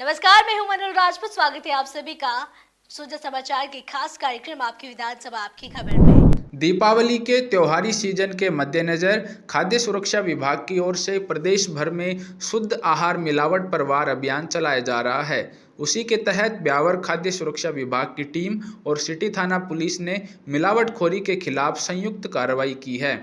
नमस्कार, मैं हूं मनोज राजपूत। स्वागत है आप सभी का सुजा समाचार के खास कार्यक्रम आपकी विधानसभा आपकी खबर में। दीपावली के त्योहारी सीजन के मद्देनजर खाद्य सुरक्षा विभाग की ओर से प्रदेश भर में शुद्ध आहार मिलावट पर वार अभियान चलाया जा रहा है। उसी के तहत ब्यावर खाद्य सुरक्षा विभाग की टीम और सिटी थाना पुलिस ने मिलावटखोरी के खिलाफ संयुक्त कार्रवाई की है।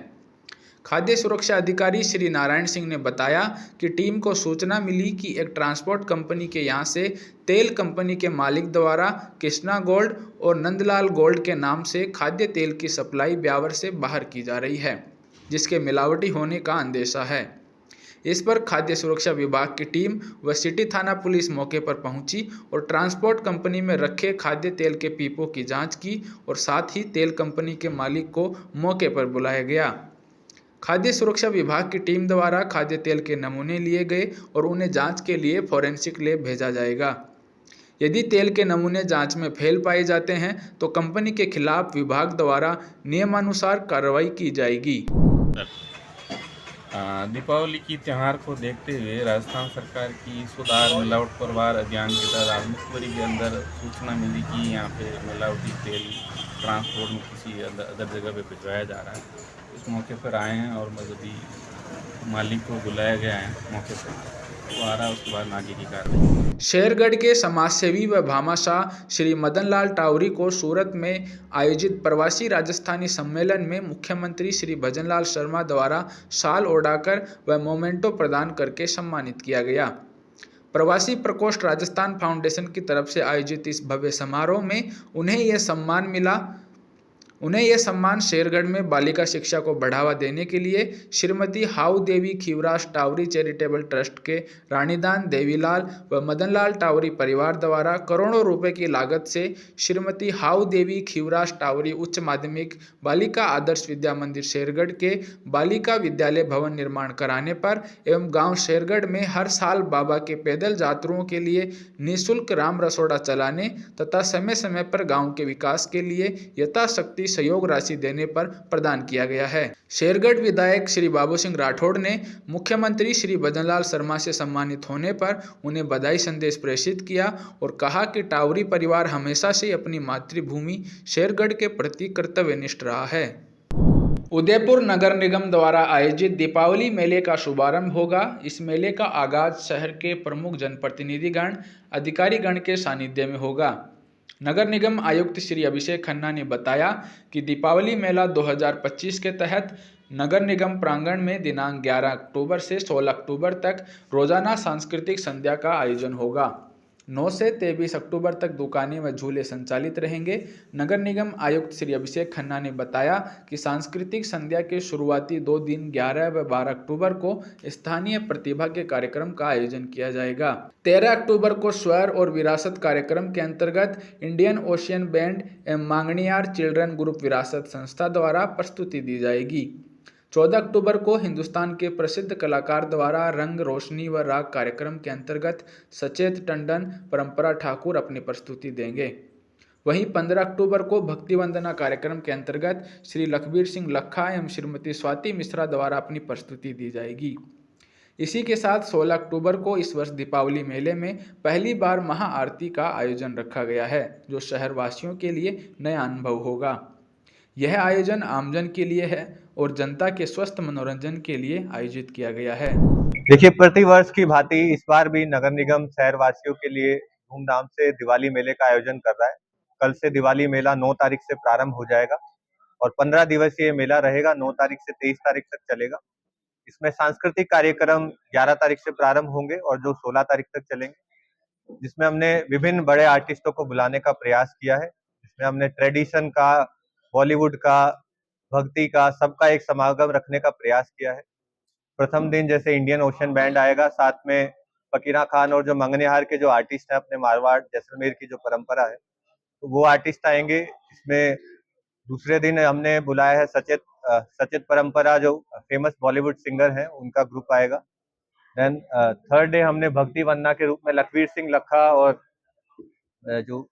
खाद्य सुरक्षा अधिकारी श्री नारायण सिंह ने बताया कि टीम को सूचना मिली कि एक ट्रांसपोर्ट कंपनी के यहां से तेल कंपनी के मालिक द्वारा कृष्णा गोल्ड और नंदलाल गोल्ड के नाम से खाद्य तेल की सप्लाई ब्यावर से बाहर की जा रही है, जिसके मिलावटी होने का अंदेशा है। इस पर खाद्य सुरक्षा विभाग की टीम व सिटी थाना पुलिस मौके पर पहुंची और ट्रांसपोर्ट कंपनी में रखे खाद्य तेल के पीपों की जांच की और साथ ही तेल कंपनी के मालिक को मौके पर बुलाया गया। खाद्य सुरक्षा विभाग की टीम द्वारा खाद्य तेल के नमूने लिए गए और उन्हें जांच के लिए फॉरेंसिक लैब भेजा जाएगा। यदि तेल के नमूने जांच में फेल पाए जाते हैं तो कंपनी के खिलाफ विभाग द्वारा नियमानुसार कार्रवाई की जाएगी। दीपावली की त्यौहार को देखते हुए राजस्थान सरकार की सुधार मिलावट पर वार अभियान के तहत मुखबरी के अंदर सूचना मिली कि यहाँ पे मिलावटी तेल ट्रांसपोर्ट में किसी अदर जगह पे भिजवाया जा रहा है। इस मौके पर आए हैं और मजदूरी मालिक को बुलाया गया है मौके पर, वो आ रहा है, उसके बाद आगे की कार्रवाई। शेरगढ़ के समाजसेवी व भामाशाह श्री मदन लाल टावरी को सूरत में आयोजित प्रवासी राजस्थानी सम्मेलन में मुख्यमंत्री श्री भजनलाल शर्मा द्वारा शाल ओढ़ाकर व मोमेंटो प्रदान करके सम्मानित किया गया। प्रवासी प्रकोष्ठ राजस्थान फाउंडेशन की तरफ से आयोजित इस भव्य समारोह में उन्हें यह सम्मान शेरगढ़ में बालिका शिक्षा को बढ़ावा देने के लिए श्रीमती हाउ देवी खीवराज टावरी चैरिटेबल ट्रस्ट के रानीदान देवीलाल व मदनलाल टावरी परिवार द्वारा करोड़ों रुपए की लागत से श्रीमती हाउ देवी खीवराज टावरी उच्च माध्यमिक बालिका आदर्श विद्या मंदिर शेरगढ़ के बालिका विद्यालय भवन निर्माण कराने पर एवं गांव शेरगढ़ में हर साल बाबा के पैदल यात्रुओं के लिए निःशुल्क राम रसोड़ा चलाने तथा समय समय पर गांव के विकास के लिए यथाशक्ति सहयोग राशि देने पर प्रदान किया गया है। शेरगढ़ विधायक श्री बाबू सिंह राठौड़ ने मुख्यमंत्री श्री भजनलाल शर्मा से सम्मानित होने पर उन्हें बधाई संदेश प्रेषित किया और कहा कि टावरी परिवार हमेशा से अपनी मातृभूमि शेरगढ़ के प्रति कर्तव्यनिष्ठ रहा है। उदयपुर नगर निगम द्वारा आयोजित दीपावली मेले का शुभारंभ होगा। इस मेले का आगाज शहर के प्रमुख जनप्रतिनिधिगण अधिकारीगण के सानिध्य में होगा। नगर निगम आयुक्त श्री अभिषेक खन्ना ने बताया कि दीपावली मेला 2025 के तहत नगर निगम प्रांगण में दिनांक 11 अक्टूबर से 16 अक्टूबर तक रोजाना सांस्कृतिक संध्या का आयोजन होगा। 9 से 23 अक्टूबर तक दुकानें व झूले संचालित रहेंगे। नगर निगम आयुक्त श्री अभिषेक खन्ना ने बताया कि सांस्कृतिक संध्या के शुरुआती 2 दिन 11 व 12 अक्टूबर को स्थानीय प्रतिभा के कार्यक्रम का आयोजन किया जाएगा। 13 अक्टूबर को स्वर और विरासत कार्यक्रम के अंतर्गत इंडियन ओशियन बैंड एवं मांगणियार चिल्ड्रन ग्रुप विरासत संस्था द्वारा प्रस्तुति दी जाएगी। 14 अक्टूबर को हिंदुस्तान के प्रसिद्ध कलाकार द्वारा रंग रोशनी व राग कार्यक्रम के अंतर्गत सचेत टंडन परंपरा ठाकुर अपनी प्रस्तुति देंगे। वहीं 15 अक्टूबर को भक्ति वंदना कार्यक्रम के अंतर्गत श्री लखबीर सिंह लखा एवं श्रीमती स्वाति मिश्रा द्वारा अपनी प्रस्तुति दी जाएगी। इसी के साथ 16 अक्टूबर को इस वर्ष दीपावली मेले में पहली बार महाआरती का आयोजन रखा गया है, जो शहरवासियों के लिए नया अनुभव होगा। यह आयोजन आमजन के लिए है और जनता के स्वस्थ मनोरंजन के लिए आयोजित किया गया है। देखिए, प्रति वर्ष की भांति इस बार भी नगर निगम शहरवासियों के लिए धूमधाम से दिवाली मेले का आयोजन कर रहा है। कल से दिवाली मेला 9 तारीख से प्रारंभ हो जाएगा और 15 दिवसीय मेला रहेगा। 9 तारीख से 23 तारीख तक चलेगा। इसमें सांस्कृतिक कार्यक्रम 11 तारीख से प्रारंभ होंगे और जो 16 तारीख तक चलेंगे, जिसमें हमने विभिन्न बड़े आर्टिस्टों को बुलाने का प्रयास किया है। जिसमें हमने ट्रेडिशन का, बॉलीवुड का, भक्ति का, सबका एक समागम रखने का प्रयास किया है। प्रथम दिन जैसे इंडियन ओशन बैंड आएगा, साथ में फकीरा खान और जो मंगनेहार के जो आर्टिस्ट हैं, अपने मारवाड़ जैसलमेर की जो परंपरा है, तो वो आर्टिस्ट आएंगे। इसमें दूसरे दिन हमने बुलाया है सचेत परंपरा, जो फेमस बॉलीवुड सिंगर हैं, उनका ग्रुप आएगा। देन थर्ड डे हमने भक्ति वंदना के रूप में लखबीर सिंह लखा और जो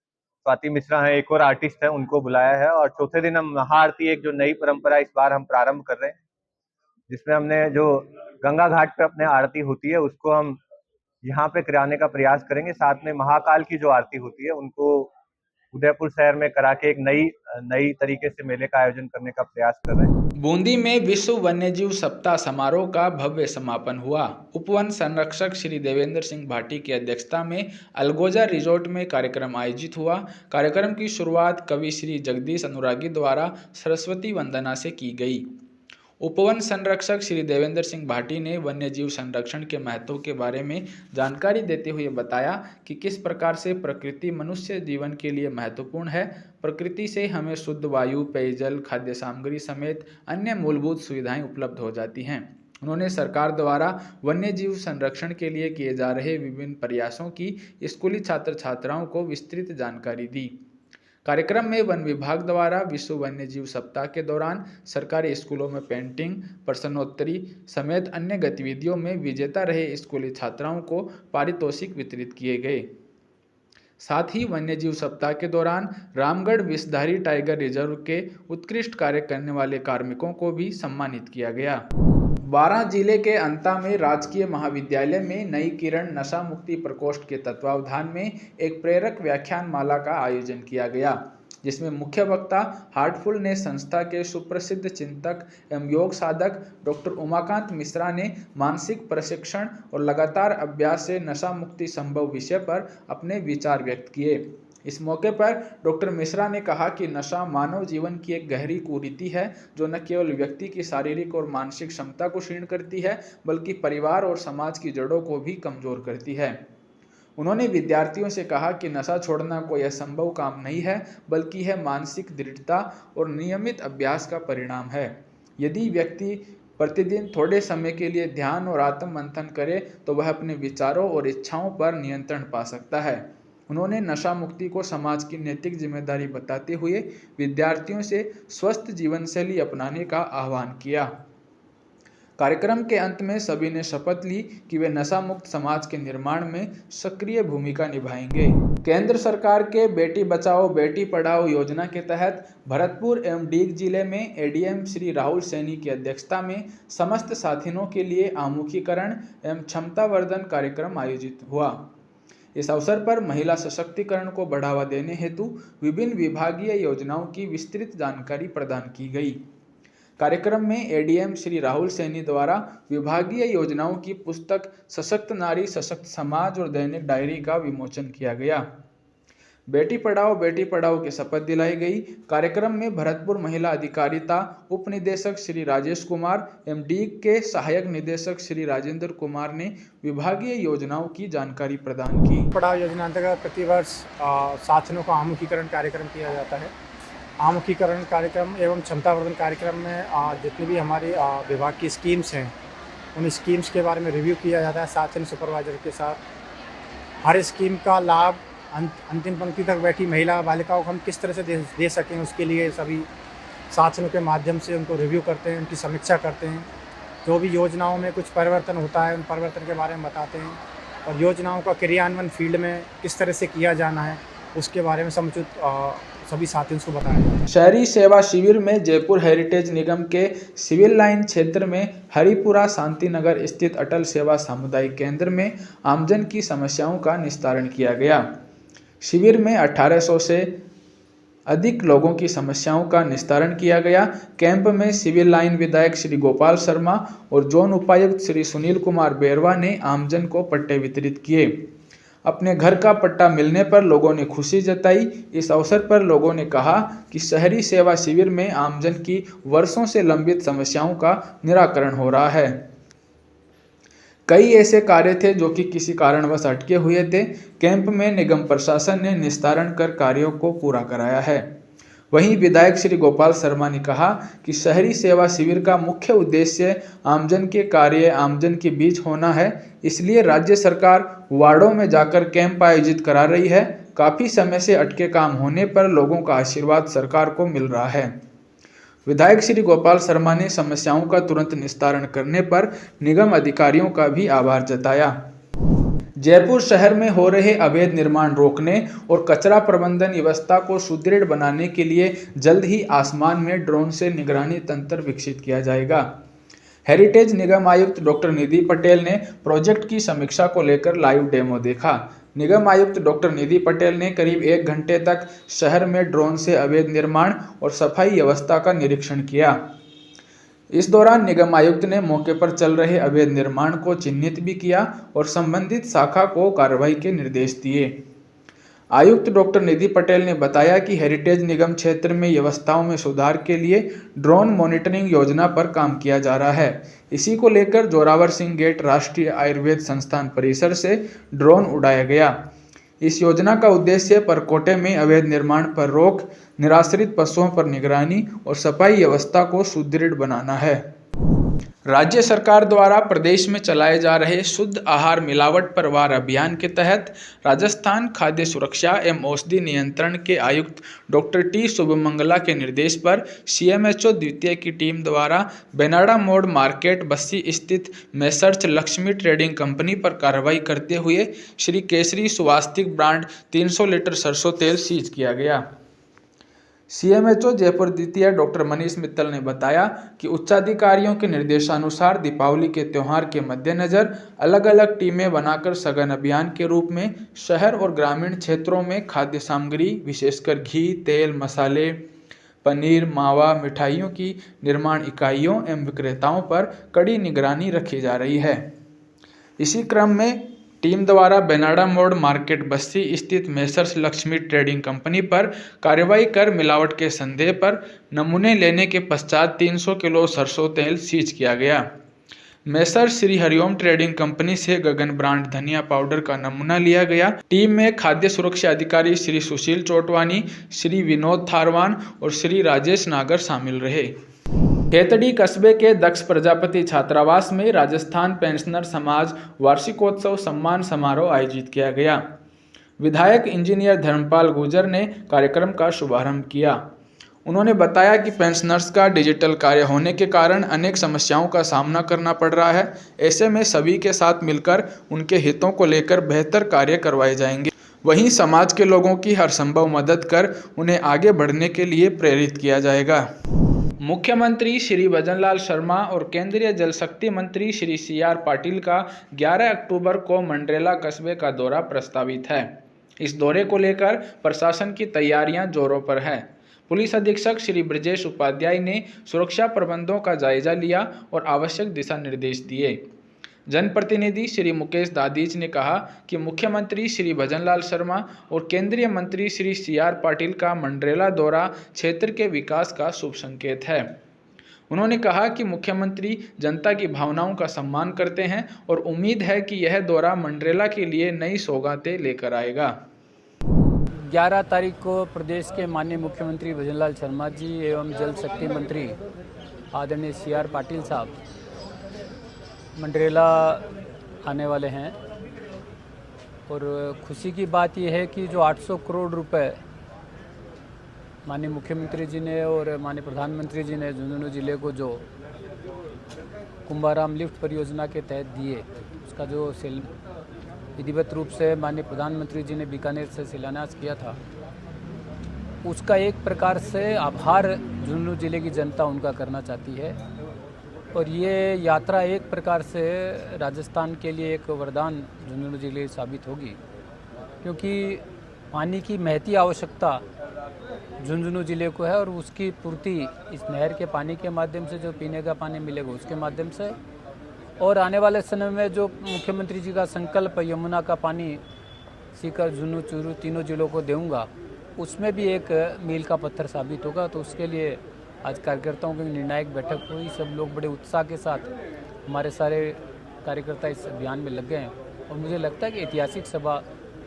स्वाति मिश्रा हैं, एक और आर्टिस्ट है, उनको बुलाया है। और चौथे दिन हम महाआरती, एक जो नई परंपरा इस बार हम प्रारंभ कर रहे हैं, जिसमें हमने जो गंगा घाट पे अपने आरती होती है, उसको हम यहाँ पे कराने का प्रयास करेंगे। साथ में महाकाल की जो आरती होती है उनको उदयपुर शहर में करा के एक नई तरीके से मेले का आयोजन करने का प्रयास कर रहे हैं। बूंदी में विश्व वन्यजीव सप्ताह समारोह का भव्य समापन हुआ। उपवन संरक्षक श्री देवेंद्र सिंह भाटी की अध्यक्षता में अलगोजा रिजॉर्ट में कार्यक्रम आयोजित हुआ। कार्यक्रम की शुरुआत कवि श्री जगदीश अनुरागी द्वारा सरस्वती वंदना से की गई। उपवन संरक्षक श्री देवेंद्र सिंह भाटी ने वन्यजीव संरक्षण के महत्व के बारे में जानकारी देते हुए बताया कि किस प्रकार से प्रकृति मनुष्य जीवन के लिए महत्वपूर्ण है। प्रकृति से हमें शुद्ध वायु, पेयजल, खाद्य सामग्री समेत अन्य मूलभूत सुविधाएं उपलब्ध हो जाती हैं। उन्होंने सरकार द्वारा वन्यजीव संरक्षण के लिए किए जा रहे विभिन्न प्रयासों की स्कूली छात्र छात्राओं को विस्तृत जानकारी दी। कार्यक्रम में वन विभाग द्वारा विश्व वन्यजीव सप्ताह के दौरान सरकारी स्कूलों में पेंटिंग, प्रश्नोत्तरी समेत अन्य गतिविधियों में विजेता रहे स्कूली छात्राओं को पारितोषिक वितरित किए गए। साथ ही वन्यजीव सप्ताह के दौरान रामगढ़ विषधारी टाइगर रिजर्व के उत्कृष्ट कार्य करने वाले कार्मिकों को भी सम्मानित किया गया। बारां जिले के अंता में राजकीय महाविद्यालय में नई किरण नशा मुक्ति प्रकोष्ठ के तत्वावधान में एक प्रेरक व्याख्यान माला का आयोजन किया गया, जिसमें मुख्य वक्ता हार्टफुलनेस संस्था के सुप्रसिद्ध चिंतक एवं योग साधक डॉक्टर उमाकांत मिश्रा ने मानसिक प्रशिक्षण और लगातार अभ्यास से नशा मुक्ति संभव विषय पर अपने विचार व्यक्त किए। इस मौके पर डॉक्टर मिश्रा ने कहा कि नशा मानव जीवन की एक गहरी कुरीति है जो न केवल व्यक्ति की शारीरिक और मानसिक क्षमता को क्षीण करती है बल्कि परिवार और समाज की जड़ों को भी कमजोर करती है। उन्होंने विद्यार्थियों से कहा कि नशा छोड़ना कोई असंभव काम नहीं है बल्कि है मानसिक दृढ़ता और नियमित अभ्यास का परिणाम है। यदि व्यक्ति प्रतिदिन थोड़े समय के लिए ध्यान और आत्म मंथन करे तो वह अपने विचारों और इच्छाओं पर नियंत्रण पा सकता है। उन्होंने नशा मुक्ति को समाज की नैतिक जिम्मेदारी बताते हुए विद्यार्थियों से स्वस्थ जीवन शैली अपनाने का आह्वान किया। कार्यक्रम के अंत में सभी ने शपथ ली कि वे नशा मुक्त समाज के निर्माण में सक्रिय भूमिका निभाएंगे। केंद्र सरकार के बेटी बचाओ बेटी पढ़ाओ योजना के तहत भरतपुर एवं डीग जिले में एडीएम श्री राहुल सैनी की अध्यक्षता में समस्त साथियों के लिए आमुखीकरण एवं क्षमतावर्धन कार्यक्रम आयोजित हुआ। इस अवसर पर महिला सशक्तिकरण को बढ़ावा देने हेतु विभिन्न विभागीय योजनाओं की विस्तृत जानकारी प्रदान की गई। कार्यक्रम में एडीएम श्री राहुल सैनी द्वारा विभागीय योजनाओं की पुस्तक सशक्त नारी सशक्त समाज और दैनिक डायरी का विमोचन किया गया। बेटी पढ़ाओ की शपथ दिलाई गई। कार्यक्रम में भरतपुर महिला अधिकारिता उप निदेशक श्री राजेश कुमार एवं डीग के सहायक निदेशक श्री राजेंद्र कुमार ने विभागीय योजनाओं की जानकारी प्रदान की। पढ़ाओ योजना अंतर्गत प्रतिवर्ष साथियों का आमुखीकरण कार्यक्रम किया जाता है। आमुखीकरण कार्यक्रम एवं क्षमतावर्धन कार्यक्रम में जितनी भी हमारी विभाग की स्कीम्स हैं उन स्कीम्स के बारे में रिव्यू किया जाता है साथियों सुपरवाइजर के साथ। हर स्कीम का लाभ अंतिम पंक्ति तक बैठी महिला बालिकाओं को हम किस तरह से दे सकें उसके लिए सभी साथियों के माध्यम से उनको रिव्यू करते हैं, उनकी समीक्षा करते हैं। जो भी योजनाओं में कुछ परिवर्तन होता है उन परिवर्तन के बारे में बताते हैं और योजनाओं का क्रियान्वयन फील्ड में किस तरह से किया जाना है उसके बारे में समुचित सभी साथियों को बताया जाता है। शहरी सेवा शिविर में जयपुर हेरिटेज निगम के सिविल लाइन क्षेत्र में हरिपुरा शांति नगर स्थित अटल सेवा सामुदायिक केंद्र में आमजन की समस्याओं का निस्तारण किया गया। शिविर में 1800 से अधिक लोगों की समस्याओं का निस्तारण किया गया। कैंप में सिविल लाइन विधायक श्री गोपाल शर्मा और जोन उपायुक्त श्री सुनील कुमार बेरवा ने आमजन को पट्टे वितरित किए। अपने घर का पट्टा मिलने पर लोगों ने खुशी जताई। इस अवसर पर लोगों ने कहा कि शहरी सेवा शिविर में आमजन की वर्षों से लंबित समस्याओं का निराकरण हो रहा है। कई ऐसे कार्य थे जो कि किसी कारणवश अटके हुए थे। कैंप में निगम प्रशासन ने निस्तारण कर कार्यों को पूरा कराया है। वहीं विधायक श्री गोपाल शर्मा ने कहा कि शहरी सेवा शिविर का मुख्य उद्देश्य आमजन के कार्य आमजन के बीच होना है, इसलिए राज्य सरकार वार्डों में जाकर कैंप आयोजित करा रही है। काफ़ी समय से अटके काम होने पर लोगों का आशीर्वाद सरकार को मिल रहा है। विधायक श्री गोपाल शर्मा ने समस्याओं का तुरंत निस्तारण करने पर निगम अधिकारियों का भी आभार जताया। जयपुर शहर में हो रहे अवैध निर्माण रोकने और कचरा प्रबंधन व्यवस्था को सुदृढ़ बनाने के लिए जल्द ही आसमान में ड्रोन से निगरानी तंत्र विकसित किया जाएगा। हेरिटेज निगम आयुक्त डॉक्टर निधि पटेल ने प्रोजेक्ट की समीक्षा को लेकर लाइव डेमो देखा। निगम आयुक्त डॉक्टर निधि पटेल ने करीब 1 घंटे तक शहर में ड्रोन से अवैध निर्माण और सफाई व्यवस्था का निरीक्षण किया। इस दौरान निगम आयुक्त ने मौके पर चल रहे अवैध निर्माण को चिन्हित भी किया और संबंधित शाखा को कार्रवाई के निर्देश दिए। आयुक्त डॉक्टर निधि पटेल ने बताया कि हेरिटेज निगम क्षेत्र में व्यवस्थाओं में सुधार के लिए ड्रोन मॉनिटरिंग योजना पर काम किया जा रहा है। इसी को लेकर जोरावर सिंह गेट राष्ट्रीय आयुर्वेद संस्थान परिसर से ड्रोन उड़ाया गया। इस योजना का उद्देश्य परकोटे में अवैध निर्माण पर रोक, निराश्रित पशुओं पर निगरानी और सफाई व्यवस्था को सुदृढ़ बनाना है। राज्य सरकार द्वारा प्रदेश में चलाए जा रहे शुद्ध आहार मिलावट पर वार अभियान के तहत राजस्थान खाद्य सुरक्षा एवं औषधि नियंत्रण के आयुक्त डॉक्टर टी शुभमंगला के निर्देश पर सीएमएचओ द्वितीय की टीम द्वारा बेनाडा मोड़ मार्केट बस्सी स्थित मेसर्स लक्ष्मी ट्रेडिंग कंपनी पर कार्रवाई करते हुए श्री केसरी स्वास्तिक ब्रांड 300 लीटर सरसों तेल सीज किया गया। सीएमएचओ जयपुर द्वितीय डॉक्टर मनीष मित्तल ने बताया कि उच्चाधिकारियों के निर्देशानुसार दीपावली के त्यौहार के मद्देनजर अलग अलग टीमें बनाकर सघन अभियान के रूप में शहर और ग्रामीण क्षेत्रों में खाद्य सामग्री विशेषकर घी, तेल, मसाले, पनीर, मावा, मिठाइयों की निर्माण इकाइयों एवं विक्रेताओं पर कड़ी निगरानी रखी जा रही है। इसी क्रम में टीम द्वारा बेनाडा मोड़ मार्केट बस्सी स्थित मेसर्स लक्ष्मी ट्रेडिंग कंपनी पर कार्रवाई कर मिलावट के संदेह पर नमूने लेने के पश्चात 300 किलो सरसों तेल सीज किया गया। Messrs Shri Hariom trading company से गगन ब्रांड धनिया पाउडर का नमूना लिया गया। टीम में खाद्य सुरक्षा अधिकारी श्री सुशील चोटवानी, श्री विनोद थारवान और श्री राजेश नागर शामिल रहे। खेतड़ी कस्बे के दक्ष प्रजापति छात्रावास में राजस्थान पेंशनर समाज वार्षिकोत्सव सम्मान समारोह आयोजित किया गया। विधायक इंजीनियर धर्मपाल गुर्जर ने कार्यक्रम का शुभारंभ किया। उन्होंने बताया कि पेंशनर्स का डिजिटल कार्य होने के कारण अनेक समस्याओं का सामना करना पड़ रहा है। ऐसे में सभी के साथ मिलकर उनके हितों को लेकर बेहतर कार्य करवाए जाएंगे। वहीं समाज के लोगों की हर संभव मदद कर उन्हें आगे बढ़ने के लिए प्रेरित किया जाएगा। मुख्यमंत्री श्री भजनलाल शर्मा और केंद्रीय जल शक्ति मंत्री श्री CR पाटिल का 11 अक्टूबर को मंड्रेला कस्बे का दौरा प्रस्तावित है। इस दौरे को लेकर प्रशासन की तैयारियां जोरों पर है। पुलिस अधीक्षक श्री ब्रजेश उपाध्याय ने सुरक्षा प्रबंधों का जायजा लिया और आवश्यक दिशा निर्देश दिए। जनप्रतिनिधि श्री मुकेश दादीज ने कहा कि मुख्यमंत्री श्री भजनलाल शर्मा और केंद्रीय मंत्री श्री CR पाटिल का मंड्रेला दौरा क्षेत्र के विकास का शुभ संकेत है। उन्होंने कहा कि मुख्यमंत्री जनता की भावनाओं का सम्मान करते हैं और उम्मीद है कि यह दौरा मंड्रेला के लिए नई सौगातें लेकर आएगा। 11 तारीख को प्रदेश के माननीय मुख्यमंत्री भजनलाल शर्मा जी एवं जल शक्ति मंत्री आदरणीय CR पाटिल साहब मंड्रेला आने वाले हैं और खुशी की बात यह है कि जो 800 करोड़ रुपए माननीय मुख्यमंत्री जी ने और माननीय प्रधानमंत्री जी ने झुंझुनू जिले को जो कुंभाराम लिफ्ट परियोजना के तहत दिए, उसका जो विधिवत रूप से माननीय प्रधानमंत्री जी ने बीकानेर से शिलान्यास किया था, उसका एक प्रकार से आभार झुंझुनू जिले की जनता उनका करना चाहती है। और ये यात्रा एक प्रकार से राजस्थान के लिए एक वरदान झुंझुनू जिले साबित होगी, क्योंकि पानी की महती आवश्यकता झुंझुनू जिले को है और उसकी पूर्ति इस नहर के पानी के माध्यम से जो पीने का पानी मिलेगा उसके माध्यम से, और आने वाले समय में जो मुख्यमंत्री जी का संकल्प यमुना का पानी सीकर, झुंझुनू, चूरू तीनों जिलों को दूंगा, उसमें भी एक मील का पत्थर साबित होगा। तो उसके लिए आज कार्यकर्ताओं की निर्णायक बैठक हुई। सब लोग बड़े उत्साह के साथ, हमारे सारे कार्यकर्ता इस अभियान में लग गए हैं और मुझे लगता है कि ऐतिहासिक सभा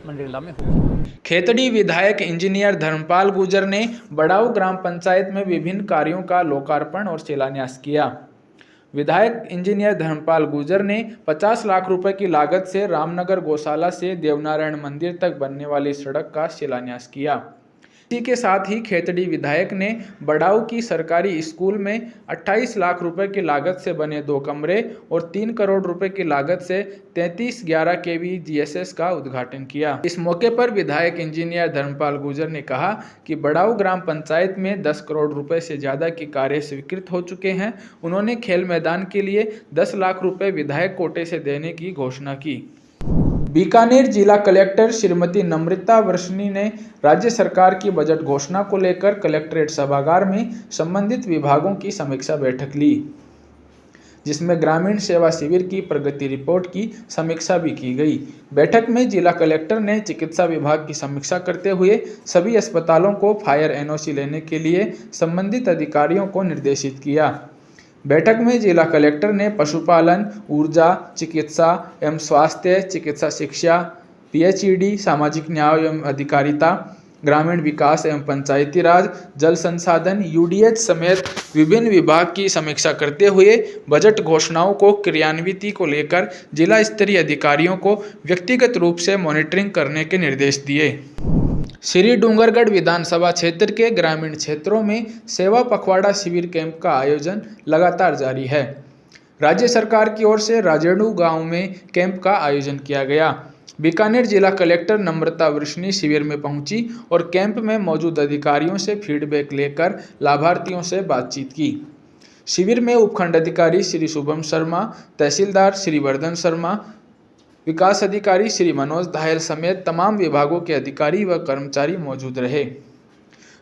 मंड्रेला में होगी। खेतड़ी विधायक इंजीनियर धर्मपाल गुर्जर ने बड़ाऊ ग्राम पंचायत में विभिन्न कार्यों का लोकार्पण और शिलान्यास किया। विधायक इंजीनियर धर्मपाल गुर्जर ने 50 लाख रुपए की लागत से रामनगर गौशाला से देवनारायण मंदिर तक बनने वाली सड़क का शिलान्यास किया। इसी के साथ ही खेतड़ी विधायक ने बड़ाऊ की सरकारी स्कूल में 28 लाख रुपए की लागत से बने 2 कमरे और 3 करोड़ रुपए की लागत से 3311 केवी जीएसएस का उद्घाटन किया। इस मौके पर विधायक इंजीनियर धर्मपाल गुर्जर ने कहा कि बड़ाऊ ग्राम पंचायत में 10 करोड़ रुपए से ज्यादा के कार्य स्वीकृत हो चुके हैं। उन्होंने खेल मैदान के लिए 10 लाख रुपए विधायक कोटे से देने की घोषणा की। बीकानेर जिला कलेक्टर श्रीमती नम्रता वर्षनी ने राज्य सरकार की बजट घोषणा को लेकर कलेक्ट्रेट सभागार में संबंधित विभागों की समीक्षा बैठक ली, जिसमें ग्रामीण सेवा शिविर की प्रगति रिपोर्ट की समीक्षा भी की गई। बैठक में जिला कलेक्टर ने चिकित्सा विभाग की समीक्षा करते हुए सभी अस्पतालों को फायर एनओसी लेने के लिए संबंधित अधिकारियों को निर्देशित किया। बैठक में जिला कलेक्टर ने पशुपालन, ऊर्जा, चिकित्सा एवं स्वास्थ्य, चिकित्सा शिक्षा, पीएचईडी, सामाजिक न्याय एवं अधिकारिता, ग्रामीण विकास एवं पंचायती राज, जल संसाधन, यूडीएच समेत विभिन्न विभाग की समीक्षा करते हुए बजट घोषणाओं को क्रियान्वित को लेकर जिला स्तरीय अधिकारियों को व्यक्तिगत रूप से मॉनिटरिंग करने के निर्देश दिए। श्री डूंगरगढ़ विधानसभा क्षेत्र के ग्रामीण क्षेत्रों में सेवा पखवाड़ा शिविर कैंप का आयोजन लगातार जारी है। राज्य सरकार की ओर से राजेड़ू गांव में कैंप का आयोजन किया गया। बीकानेर जिला कलेक्टर नम्रता वर्षनी शिविर में पहुंची और कैंप में मौजूद अधिकारियों से फीडबैक लेकर लाभार्थियों से बातचीत की। शिविर में उपखंड अधिकारी श्री शुभम शर्मा, तहसीलदार श्री वर्धन शर्मा, विकास अधिकारी श्री मनोज धायल समेत तमाम विभागों के अधिकारी व कर्मचारी मौजूद रहे।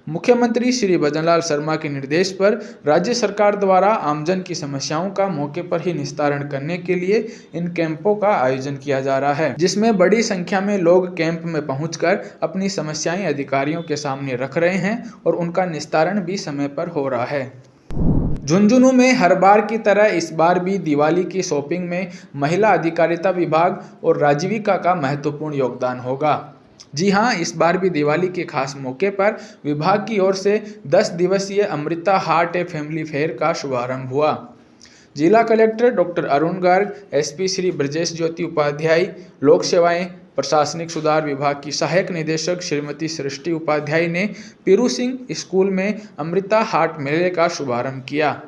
मुख्यमंत्री श्री भजनलाल शर्मा के निर्देश पर राज्य सरकार द्वारा आमजन की समस्याओं का मौके पर ही निस्तारण करने के लिए इन कैंपों का आयोजन किया जा रहा है, जिसमें बड़ी संख्या में लोग कैंप में पहुंचकर अपनी समस्याएं अधिकारियों के सामने रख रहे हैं और उनका निस्तारण भी समय पर हो रहा है। झुंझुनू में हर बार की तरह इस बार भी दिवाली की शॉपिंग में महिला अधिकारिता विभाग और राजीविका का महत्वपूर्ण योगदान होगा। जी हां, इस बार भी दिवाली के खास मौके पर विभाग की ओर से 10 दिवसीय Amrita heart a family fair का शुभारंभ हुआ। जिला collector doctor Arun Garg, SP Shri Brajesh Jyoti Upadhyay, लोक सेवाएं प्रशासनिक सुधार विभाग की सहायक निदेशक श्रीमती सृष्टि उपाध्याय ने पीरू सिंह स्कूल में अमृता हार्ट मेले का शुभारंभ किया।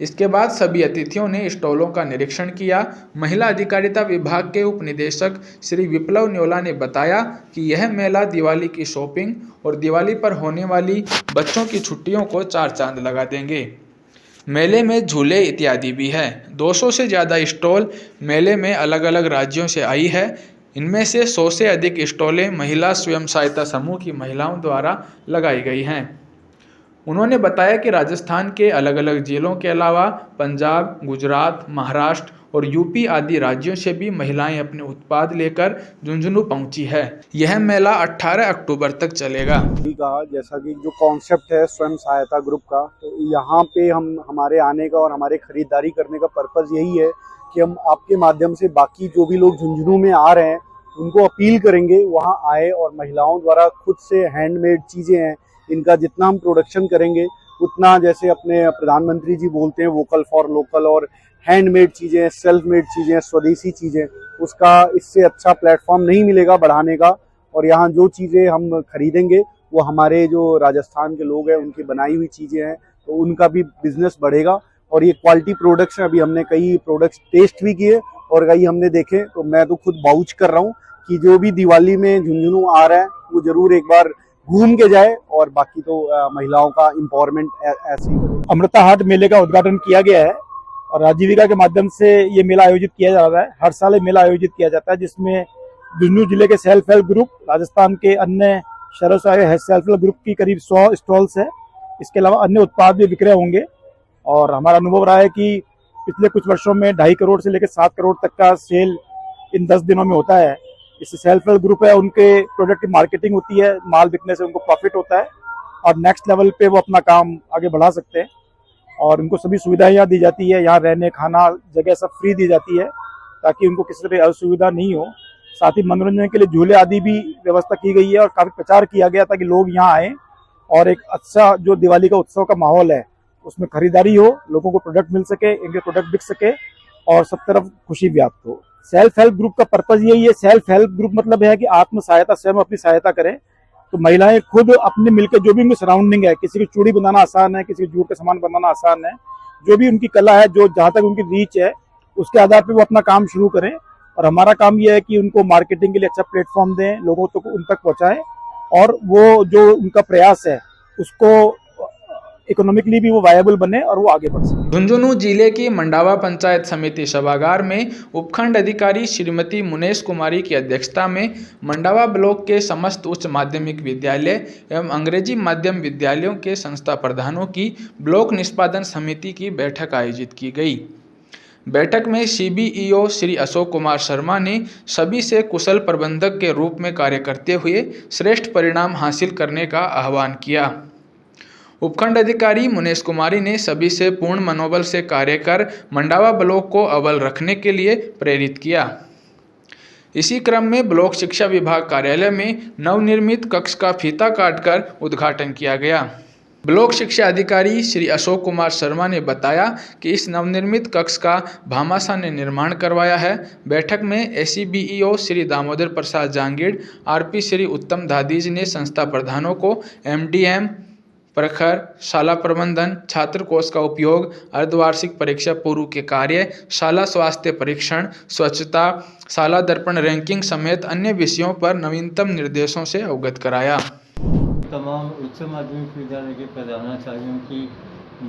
इसके बाद सभी अतिथियों ने स्टॉलों का निरीक्षण किया। महिला अधिकारिता विभाग के उप निदेशक श्री विप्लव न्योला ने बताया कि यह मेला दिवाली की शॉपिंग और दिवाली पर होने वाली बच्चों की छुट्टियों को 4 चांद लगा देंगे। मेले में झूले इत्यादि भी है। 200 से ज़्यादा स्टॉल मेले में अलग अलग राज्यों से आई है। इनमें से 100 से अधिक स्टॉलें महिला स्वयं सहायता समूह की महिलाओं द्वारा लगाई गई हैं। उन्होंने बताया कि राजस्थान के अलग अलग जिलों के अलावा पंजाब, गुजरात, महाराष्ट्र और यूपी आदि राज्यों से भी महिलाएं अपने उत्पाद लेकर झुंझुनू पहुंची है। यह मेला 18 अक्टूबर तक चलेगा। कहा जैसा कि जो कॉन्सेप्ट है स्वयं सहायता ग्रुप का, तो यहाँ पे हमारे आने का और हमारे खरीदारी करने का पर्पज़ यही है कि हम आपके माध्यम से बाकी जो भी लोग झुंझुनू में आ रहे हैं उनको अपील करेंगे वहाँ आए और महिलाओं द्वारा खुद से हैंडमेड चीज़ें हैं, इनका जितना हम प्रोडक्शन करेंगे उतना, जैसे अपने प्रधानमंत्री जी बोलते हैं वोकल फॉर लोकल, और हैंडमेड चीज़ें, सेल्फ मेड चीज़ें, स्वदेशी चीज़ें, उसका इससे अच्छा प्लेटफॉर्म नहीं मिलेगा बढ़ाने का। और यहाँ जो चीज़ें हम खरीदेंगे वो हमारे जो राजस्थान के लोग हैं उनकी बनाई हुई चीज़ें हैं, तो उनका भी बिजनेस बढ़ेगा। और ये क्वालिटी प्रोडक्ट्स हैं, अभी हमने कई प्रोडक्ट्स टेस्ट भी किए और कई हमने देखे, तो मैं तो खुद वाउच कर रहा हूँ कि जो भी दिवाली में झुंझुनू आ रहा है वो ज़रूर एक बार घूम के जाए, और बाकी तो महिलाओं का एम्पावरमेंट ऐसे ही बढ़े। अमृता हाट मेले का उद्घाटन किया गया है और राजीविका के माध्यम से ये मेला आयोजित किया जा रहा है। हर साल ये मेला आयोजित किया जाता है, जिसमें झुंझुनू जिले के सेल्फ हेल्प ग्रुप, राजस्थान के अन्य शहरों से आए सेल्फ हेल्प ग्रुप की करीब 100 स्टॉल्स है। इसके अलावा अन्य उत्पाद भी विक्रय होंगे। और हमारा अनुभव रहा है कि पिछले कुछ वर्षों में 2.5 करोड़ से लेकर 7 करोड़ तक का सेल इन 10 दिनों में होता है। इससे सेल्फ हेल्प ग्रुप है, उनके प्रोडक्ट की मार्केटिंग होती है, माल बिकने से उनको प्रॉफिट होता है और नेक्स्ट लेवल पे वो अपना काम आगे बढ़ा सकते हैं। और उनको सभी सुविधाएं यहाँ दी जाती है, यहाँ रहने, खाना, जगह सब फ्री दी जाती है ताकि उनको किसी तरह असुविधा नहीं हो। साथ ही मनोरंजन के लिए झूले आदि भी व्यवस्था की गई है और काफ़ी प्रचार किया गया ताकि लोग यहाँ आएँ और एक अच्छा जो दिवाली का उत्सव का माहौल है उसमें खरीदारी हो, लोगों को प्रोडक्ट मिल सके, इनके प्रोडक्ट बिक सके और सब तरफ खुशी व्याप्त हो। सेल्फ हेल्प ग्रुप का पर्पज यही है। सेल्फ हेल्प ग्रुप मतलब है कि आत्म सहायता, स्वयं अपनी सहायता करें। तो महिलाएं खुद अपने मिलकर जो भी उनकी सराउंडिंग है, किसी की चूड़ी बनाना आसान है, किसी की जूट का सामान बनाना आसान है, जो भी उनकी कला है, जो जहाँ तक उनकी रीच है, उसके आधार पर वो अपना काम शुरू करें। और हमारा काम यह है कि उनको मार्केटिंग के लिए अच्छा प्लेटफॉर्म दें, लोगों तक उन तक पहुँचाएं, और वो जो उनका प्रयास है उसको इकोनॉमिकली भी वो वायबल बने और वो आगे बढ़ सके। झुंझुनू जिले की मंडावा पंचायत समिति सभागार में उपखंड अधिकारी श्रीमती मुनेश कुमारी की अध्यक्षता में मंडावा ब्लॉक के समस्त उच्च माध्यमिक विद्यालय एवं अंग्रेजी माध्यम विद्यालयों के संस्था प्रधानों की ब्लॉक निष्पादन समिति की बैठक आयोजित की गई। बैठक में CBEO श्री अशोक कुमार शर्मा ने सभी से कुशल प्रबंधक के रूप में कार्य करते हुए श्रेष्ठ परिणाम हासिल करने का आह्वान किया। उपखंड अधिकारी मुनेश कुमारी ने सभी से पूर्ण मनोबल से कार्य कर मंडावा ब्लॉक को अव्वल रखने के लिए प्रेरित किया। इसी क्रम में ब्लॉक शिक्षा विभाग कार्यालय में नवनिर्मित कक्ष का फीता काटकर उद्घाटन किया गया। ब्लॉक शिक्षा अधिकारी श्री अशोक कुमार शर्मा ने बताया कि इस नवनिर्मित कक्ष का भामाशाह ने निर्माण करवाया है। बैठक में SCBEO श्री दामोदर प्रसाद जांगीड़, RP श्री उत्तम दादीज ने संस्था प्रधानों को MDM, प्रखर, शाला प्रबंधन, छात्र कोष का उपयोग, अर्धवार्षिक परीक्षा पूर्व के कार्य, शाला स्वास्थ्य परीक्षण, स्वच्छता, शाला दर्पण रैंकिंग समेत अन्य विषयों पर नवीनतम निर्देशों से अवगत कराया। तमाम उच्च माध्यमिक विद्यालय के प्रधानाचार्यों की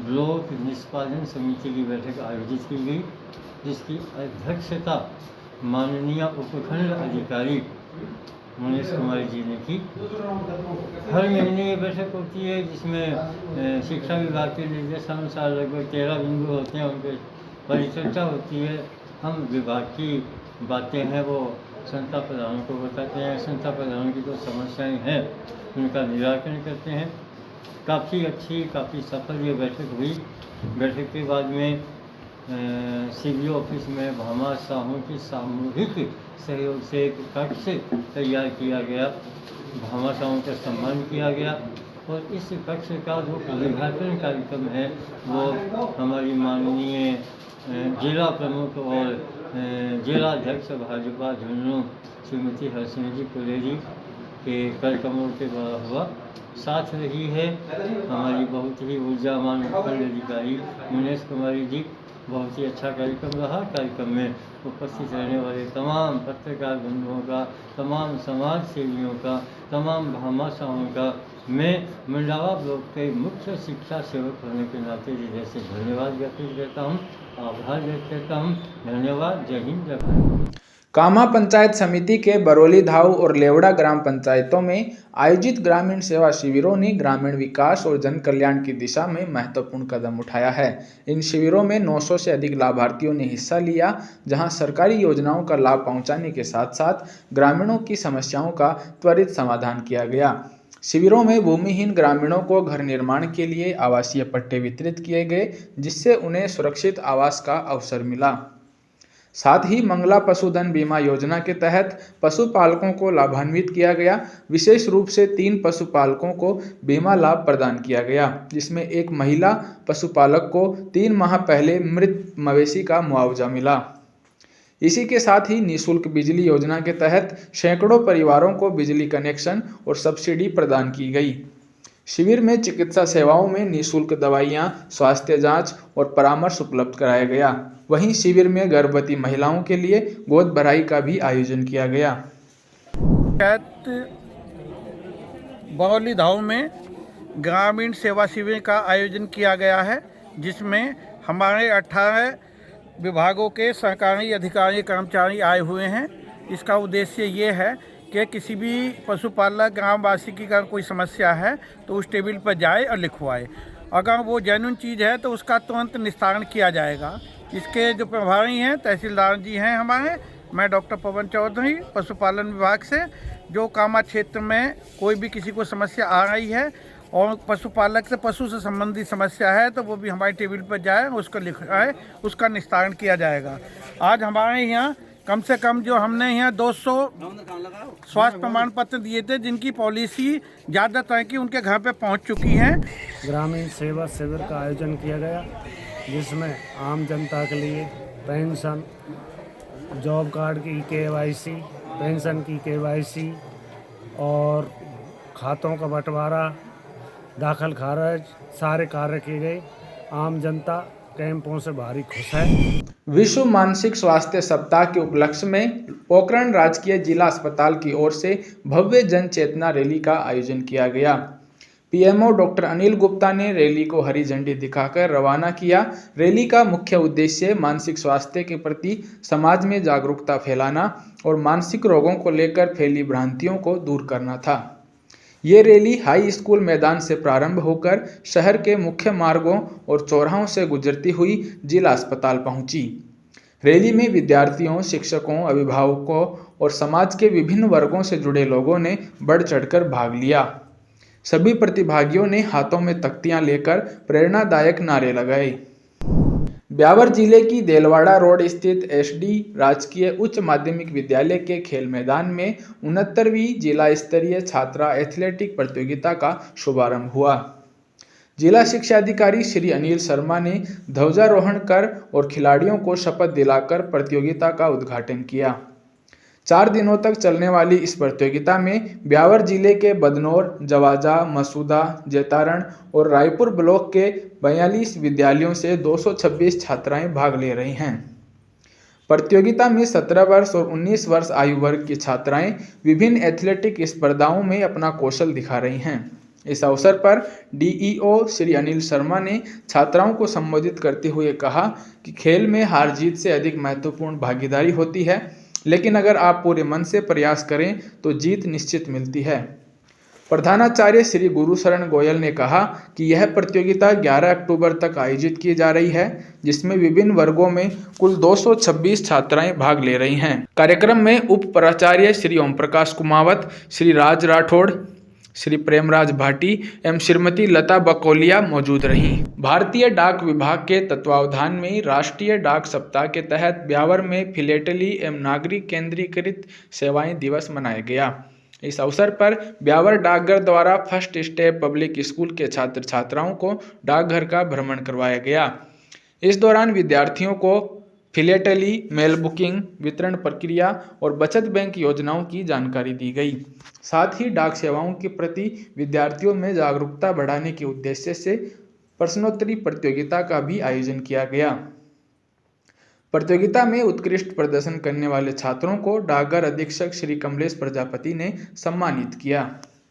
ब्लॉक निष्पादन समिति की बैठक आयोजित की गई, जिसकी अध्यक्षता माननीय उपखंड अधिकारी मुनेश कुमारी जी ने की। हर महीने ये बैठक होती है, जिसमें शिक्षा विभाग के निर्देशानुसार लगभग 13 बिंदु होते हैं, उन पर परिचर्चा होती है। हम विभाग की बातें हैं वो संस्था प्रधानों को बताते हैं, संस्था प्रधानों की जो समस्याएं हैं उनका निराकरण करते हैं। काफ़ी अच्छी, काफ़ी सफल ये बैठक हुई। बैठक के बाद में CBO ऑफिस में भामाशाहों की सामूहिक सहयोग से एक कक्ष तैयार किया गया, भामाशाहों का सम्मान किया गया। और इस कक्ष का जो उद्घाटन कार्यक्रम है वो हमारी माननीय जिला प्रमुख और जिला अध्यक्ष भाजपा झुंझुनू श्रीमती हर्षिनी जी कुलेरी के कार्यक्रमों के द्वारा हुआ। साथ रही है हमारी बहुत ही ऊर्जावान उपखंड अधिकारी मुनेश कुमारी जी। बहुत ही अच्छा कार्यक्रम रहा। कार्यक्रम में उपस्थित रहने वाले तमाम पत्रकार बंधुओं का, तमाम समाज सेवियों का, तमाम भामाशाहों का मैं मंडावा ब्लॉक के मुख्य शिक्षा सेवक होने के नाते हृदय से धन्यवाद व्यक्त करता हूँ, आभार व्यक्त करता हूँ। धन्यवाद। जय हिंद, जय भारत। कामा पंचायत समिति के बरौली धाऊ और लेवड़ा ग्राम पंचायतों में आयोजित ग्रामीण सेवा शिविरों ने ग्रामीण विकास और जन कल्याण की दिशा में महत्वपूर्ण कदम उठाया है। इन शिविरों में 900 से अधिक लाभार्थियों ने हिस्सा लिया, जहां सरकारी योजनाओं का लाभ पहुंचाने के साथ साथ ग्रामीणों की समस्याओं का त्वरित समाधान किया गया। शिविरों में भूमिहीन ग्रामीणों को घर निर्माण के लिए आवासीय पट्टे वितरित किए गए, जिससे उन्हें सुरक्षित आवास का अवसर मिला। साथ ही मंगला पशुधन बीमा योजना के तहत पशुपालकों को लाभान्वित किया गया। विशेष रूप से 3 पशुपालकों को बीमा लाभ प्रदान किया गया, जिसमें एक महिला पशुपालक को 3 माह पहले मृत मवेशी का मुआवजा मिला। इसी के साथ ही निःशुल्क बिजली योजना के तहत सैकड़ों परिवारों को बिजली कनेक्शन और सब्सिडी प्रदान की गई। शिविर में चिकित्सा सेवाओं में निःशुल्क दवाइयां, स्वास्थ्य जांच और परामर्श उपलब्ध कराया गया। वहीं शिविर में गर्भवती महिलाओं के लिए गोद भराई का भी आयोजन किया गया। बरौली धाऊ में ग्रामीण सेवा शिविर का आयोजन किया गया है, जिसमें हमारे 18 विभागों के सरकारी अधिकारी कर्मचारी आए हुए हैं। इसका उद्देश्य ये है कि किसी भी पशुपालक ग्रामवासी की अगर कोई समस्या है तो उस टेबल पर जाए और लिखवाए। अगर वो जेन्युइन चीज़ है तो उसका तुरंत निस्तारण किया जाएगा। इसके जो प्रभारी हैं तहसीलदार जी हैं हमारे, मैं डॉक्टर पवन चौधरी पशुपालन विभाग से, जो कामा क्षेत्र में कोई भी किसी को समस्या आ रही है और पशुपालक से पशु से संबंधित समस्या है तो वो भी हमारी टेबल पर जाए, उसको लिखाए, उसका निस्तारण किया जाएगा। आज हमारे यहाँ कम से कम जो हमने यहाँ 200 स्वास्थ्य प्रमाण पत्र दिए थे, जिनकी पॉलिसी ज़्यादातर की उनके घर पे पहुँच चुकी हैं। ग्रामीण सेवा शिविर का आयोजन किया गया, जिसमें आम जनता के लिए पेंशन, जॉब कार्ड की KYC, पेंशन की KYC और खातों का बंटवारा, दाखिल खारिज सारे कार्य किए गए। आम जनता कैंपों से भारी खुश है। विश्व मानसिक स्वास्थ्य सप्ताह के उपलक्ष्य में पोखरण राजकीय जिला अस्पताल की ओर से भव्य जन चेतना रैली का आयोजन किया गया। पीएमओ डॉक्टर अनिल गुप्ता ने रैली को हरी झंडी दिखाकर रवाना किया। रैली का मुख्य उद्देश्य मानसिक स्वास्थ्य के प्रति समाज में जागरूकता फैलाना और मानसिक रोगों को लेकर फैली भ्रांतियों को दूर करना था। ये रैली हाई स्कूल मैदान से प्रारंभ होकर शहर के मुख्य मार्गों और चौराहों से गुजरती हुई जिला अस्पताल पहुंची। रैली में विद्यार्थियों, शिक्षकों, अभिभावकों और समाज के विभिन्न वर्गों से जुड़े लोगों ने बढ़ चढ़कर भाग लिया। सभी प्रतिभागियों ने हाथों में तख्तियां लेकर प्रेरणादायक नारे लगाए। ब्यावर जिले की देलवाड़ा रोड स्थित एसडी राजकीय उच्च माध्यमिक विद्यालय के खेल मैदान में 69वीं जिला स्तरीय छात्रा एथलेटिक प्रतियोगिता का शुभारंभ हुआ। जिला शिक्षा अधिकारी श्री अनिल शर्मा ने ध्वजारोहण कर और खिलाड़ियों को शपथ दिलाकर प्रतियोगिता का उद्घाटन किया। 4 दिनों तक चलने वाली इस प्रतियोगिता में ब्यावर जिले के बदनौर, जवाजा, मसूदा, जैतारण और रायपुर ब्लॉक के 42 विद्यालयों से 226 छात्राएं भाग ले रही हैं। प्रतियोगिता में 17 वर्ष और 19 वर्ष आयु वर्ग की छात्राएं विभिन्न एथलेटिक स्पर्धाओं में अपना कौशल दिखा रही हैं। इस अवसर पर डीईओ श्री अनिल शर्मा ने छात्राओं को संबोधित करते हुए कहा कि खेल में हार जीत से अधिक महत्वपूर्ण भागीदारी होती है, लेकिन अगर आप पूरे मन से प्रयास करें तो जीत निश्चित मिलती है। प्रधानाचार्य श्री गुरुशरण गोयल ने कहा कि यह प्रतियोगिता 11 अक्टूबर तक आयोजित की जा रही है, जिसमें विभिन्न वर्गों में कुल 226 छात्राएं भाग ले रही हैं। कार्यक्रम में उप प्राचार्य श्री ओम प्रकाश कुमावत, श्री राज राठौड़, श्री प्रेमराज भाटी एवं श्रीमती लता बकौलिया मौजूद रहीं। भारतीय डाक विभाग के तत्वावधान में राष्ट्रीय डाक सप्ताह के तहत ब्यावर में फिलेटली एवं नागरिक केंद्रीकृत सेवाएं दिवस मनाया गया। इस अवसर पर ब्यावर डाकघर द्वारा फर्स्ट स्टेप पब्लिक स्कूल के छात्र छात्राओं को डाकघर का भ्रमण करवाया गया। इस दौरान विद्यार्थियों को फिलेटली, मेल बुकिंग, वितरण प्रक्रिया और बचत बैंक योजनाओं की जानकारी दी गई। साथ ही डाक सेवाओं के प्रति विद्यार्थियों में जागरूकता बढ़ाने के उद्देश्य से प्रश्नोत्तरी प्रतियोगिता का भी आयोजन किया गया। प्रतियोगिता में उत्कृष्ट प्रदर्शन करने वाले छात्रों को डाकघर अधीक्षक श्री कमलेश प्रजापति ने सम्मानित किया।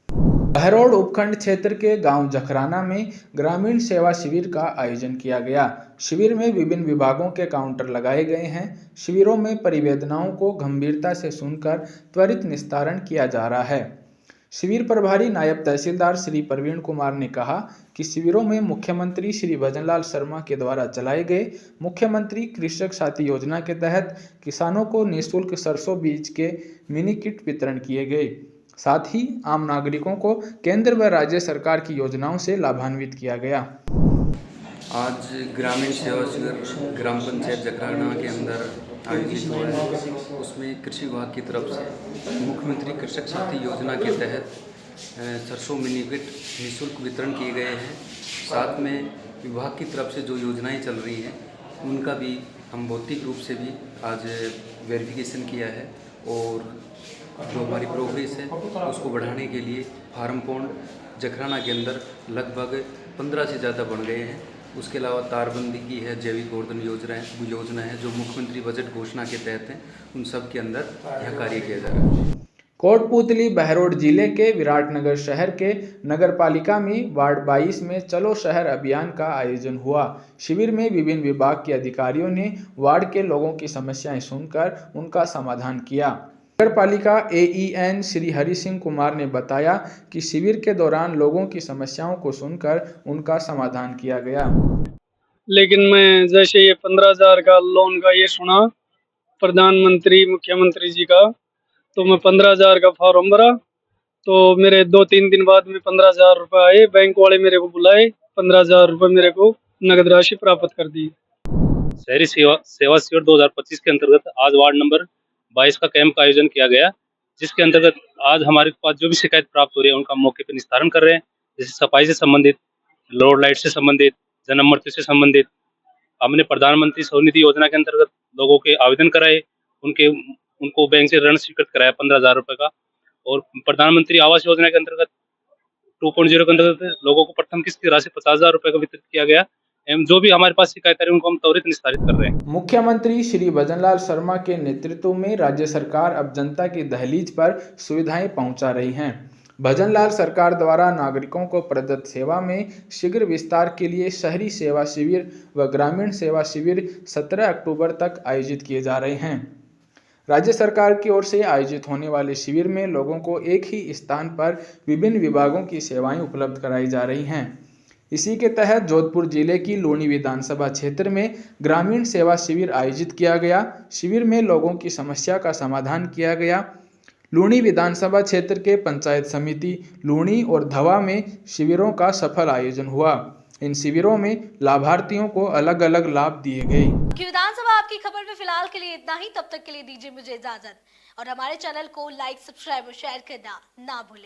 बहरौड़ उपखंड क्षेत्र के गांव जखराना में ग्रामीण सेवा शिविर का आयोजन किया गया। शिविर में विभिन्न विभागों के काउंटर लगाए गए हैं। शिविरों में परिवेदनाओं को गंभीरता से सुनकर त्वरित निस्तारण किया जा रहा है। शिविर प्रभारी नायब तहसीलदार श्री प्रवीण कुमार ने कहा कि शिविरों में मुख्यमंत्री श्री भजनलाल शर्मा के द्वारा चलाए गए मुख्यमंत्री कृषक साथी योजना के तहत किसानों को निःशुल्क सरसों बीज के मिनी किट वितरण किए गए। साथ ही आम नागरिकों को केंद्र व राज्य सरकार की योजनाओं से लाभान्वित किया गया। आज ग्रामीण सेवा शिविर ग्राम पंचायत जखराना के अंदर आयोजित हुआ है। उसमें कृषि विभाग की तरफ से मुख्यमंत्री कृषक साथी योजना के तहत सरसों मिनी किट निःशुल्क वितरण किए गए हैं। साथ में विभाग की तरफ से जो योजनाएं चल रही हैं उनका भी हम भौतिक रूप से भी आज वेरिफिकेशन किया है और जो हमारी प्रोग्रेस है उसको बढ़ाने के लिए फार्म पौंड जखराना के अंदर लगभग 15 से ज़्यादा बन गए हैं। उसके अलावा तारबंदी की है, जैविक गोवर्धन योजना है जो मुख्यमंत्री बजट घोषणा के तहत हैं, उन सब के अंदर यह कार्य किया जा रहा है। कोटपूतली बहरौड़ जिले के विराटनगर शहर के नगरपालिका में वार्ड 22 में चलो शहर अभियान का आयोजन हुआ। शिविर में विभिन्न विभाग के अधिकारियों ने वार्ड के लोगों की समस्याएं सुनकर उनका समाधान किया। नगरपालिका एईएन श्री हरि सिंह कुमार ने बताया कि शिविर के दौरान लोगों की समस्याओं को सुनकर उनका समाधान किया गया। लेकिन मैं जैसे ये 15,000 का लोन का ये सुना प्रधानमंत्री मुख्यमंत्री जी का, तो मैं 15,000 का फॉर्म भरा। तो मेरे 2-3 दिन बाद में 15,000 रुपये आए। बैंक वाले मेरे को बुलाए, 15,000 रुपये मेरे को नगद राशि प्राप्त कर दी। शहरी सेवा शिविर 2025 के अंतर्गत आज वार्ड नंबर 22 का कैंप का आयोजन किया गया, जिसके अंतर्गत आज हमारे पास जो भी शिकायत प्राप्त हो रही है उनका मौके पर निस्तारण कर रहे हैं। जैसे सफाई से संबंधित, रोड लाइट से संबंधित, जन्म मृत्यु से संबंधित। हमने प्रधानमंत्री स्वनिधि योजना के अंतर्गत लोगों के आवेदन कराए, उनको बैंक से ऋण स्वीकृत कराया 15,000 रुपये का। और प्रधानमंत्री आवास योजना के अंतर्गत 2.0 के अंतर्गत लोगों को प्रथम किस्त की राशि 50,000 रुपये का वितरित किया गया एवं जो भी हमारे पास शिकायत है उनको हम त्वरित निस्तारित कर रहे हैं। मुख्यमंत्री श्री भजनलाल शर्मा के नेतृत्व में राज्य सरकार अब जनता की दहलीज पर सुविधाएं पहुंचा रही हैं। भजनलाल सरकार द्वारा नागरिकों को प्रदत्त सेवा में शीघ्र विस्तार के लिए शहरी सेवा शिविर व ग्रामीण सेवा शिविर 17 अक्टूबर तक आयोजित किए जा रहे हैं। राज्य सरकार की ओर से आयोजित होने वाले शिविर में लोगों को एक ही स्थान पर विभिन्न विभागों की सेवाएं उपलब्ध कराई जा रही हैं। इसी के तहत जोधपुर जिले की लूणी विधानसभा क्षेत्र में ग्रामीण सेवा शिविर आयोजित किया गया। शिविर में लोगों की समस्या का समाधान किया गया। लूणी विधानसभा क्षेत्र के पंचायत समिति लूणी और धवा में शिविरों का सफल आयोजन हुआ। इन शिविरों में लाभार्थियों को अलग अलग लाभ दिए गए। आपकी विधानसभा आपकी खबर में फिलहाल के लिए इतना ही। तब तक के लिए दीजिए मुझे इजाजत और हमारे चैनल को लाइक, सब्सक्राइब और शेयर करना ना भूलें।